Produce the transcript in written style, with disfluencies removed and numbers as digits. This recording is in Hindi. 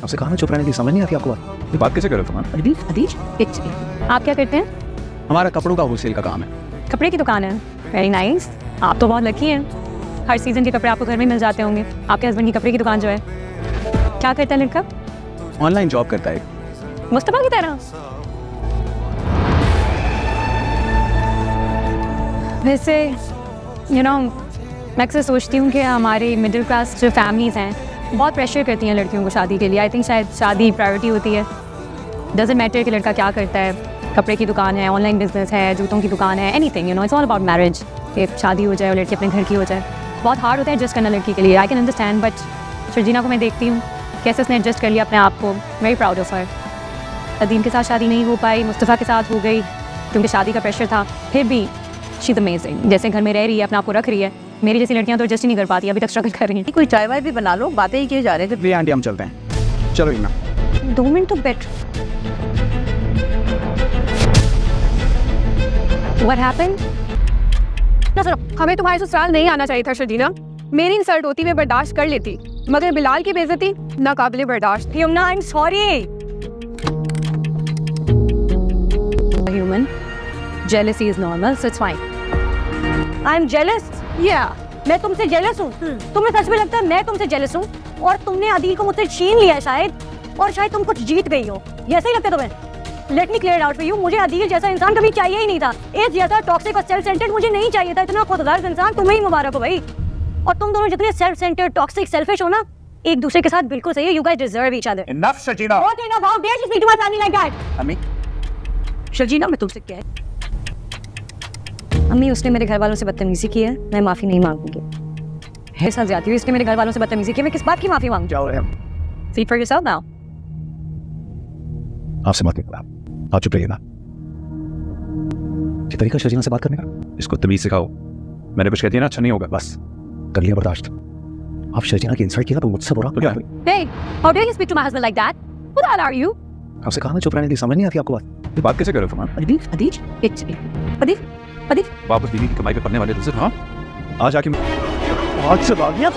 आपसे कहा ना चुप रहने की, समझ नहीं आती आपको बात? ये बात कैसे कर रहे हो तुम? अदीज आप क्या करते हैं? हमारा कपड़ों का होलसेल का काम है। कपड़े की दुकान है। Very nice. आप तो बहुत लकी हैं, हर सीजन के कपड़े आपको घर में मिल जाते होंगे। आपके हस्बैंड की कपड़े की दुकान जो है, क्या करता है लड़का? ऑनलाइन जॉब करता है। मुस्तफा की तरह। वैसे मैं अक्सर सोचती हूँ कि हमारी मिडिल क्लास जो फैमिलीज़ हैं बहुत प्रेशर करती हैं लड़कियों को शादी के लिए। आई थिंक शायद शादी प्रायोरिटी होती है। डजंट मैटर कि लड़का क्या करता है, कपड़े की दुकान है, ऑनलाइन बिजनेस है, जूतों की दुकान है, anything it's all about marriage. कि शादी हो जाए और लड़की अपने घर की हो जाए, बहुत हार्ड होता है एडजस्ट करना लड़की के लिए। I can understand, but Sharjeena को मैं देखती हूँ कैसे उसने एडजस्ट कर लिया अपने आप को। Very proud of her. Adeem के साथ शादी नहीं हो पाई, मुस्तफ़ा के साथ हो गई क्योंकि शादी का प्रेशर था, फिर भी शी इज़ अमेजिंग। जैसे घर में रह रही है, अपने आप को रख रही है। मेरी जैसी लड़कियां तो एडजस्ट ही नहीं कर पाती, अभी तक स्ट्रगल कर रही हैं। कोई चाय वाय भी बना लो, बातें ही किए जा रहे थे। वे आंटी हम चलते हैं, चलो इना 2 मिनट तो बेट। What happened? ना सुनो, हमें तुम्हारे ससुराल नहीं आना चाहिए था शर्जीना। मेरी इंसल्ट होती मैं बर्दाश्त कर लेती, मगर बिलाल की बेइज्जती ना काबिले बर्दाश्त। Yamuna, I am sorry. Human jealousy is normal, so it's fine. I am jealous. Yeah. मैं तुमसे जेलस हूँ। तुम्हें सच में लगता है मैं तुमसे जेलस हूँ? और तुमने अदील को मुझसे छीन लिया है शायद, और शायद तुम कुछ जीत गई हो, ये ऐसा ही लगता है तुम्हें? Let me clear out for you, मुझे अदील जैसा इंसान कभी चाहिए ही नहीं था। इस जैसा टॉक्सिक और सेल्फ सेंटर्ड मुझे नहीं चाहिए था। इतना खुदगर्ज इंसान तुम्हें ही मुबारक हो भाई। और तुम दोनों जितने सेल्फ सेंटर्ड, टॉक्सिक, सेल्फिश हो ना, एक दूसरे के साथ बिल्कुल सही है। You guys deserve each other. Enough Sharjeena. What in about dare you speak to my family like that? अम्मी शर्जीना, मैं तुमसे क्या है? अम्मी, उसने मेरे घर वालों से बदतमीजी की है, मैं माफी नहीं मांगूंगी। है साथ जाती हूँ, इसने मेरे घर वालों से बदतमीजी की है, मैं किस बात की माफी मांगूं? क्या हो रहा है? See for yourself now. आपसे मत निकला, आप चुप रहिएगा। ये तरीका शर्जीना से बात करने का, इसको तमीज सिखाओ। मैंने कुछ कहती है ना, अच्छा नहीं होगा, बस कर लिया बर्दाश्त। आप शर्जीना की इंसल्ट किया तो मुझसे बुरा तो क्या? Hey, how dare you speak to my husband like that? Who the hell are you? आपसे कहा ना चुप रहने की, समझ नहीं आती आपको बात? ये बात कैसे कर रहे हो तुम? अदीज, वापस बीवी की कमाई पे पड़ने वाले तुझसे, हाँ? आज आके आज से भाग गया।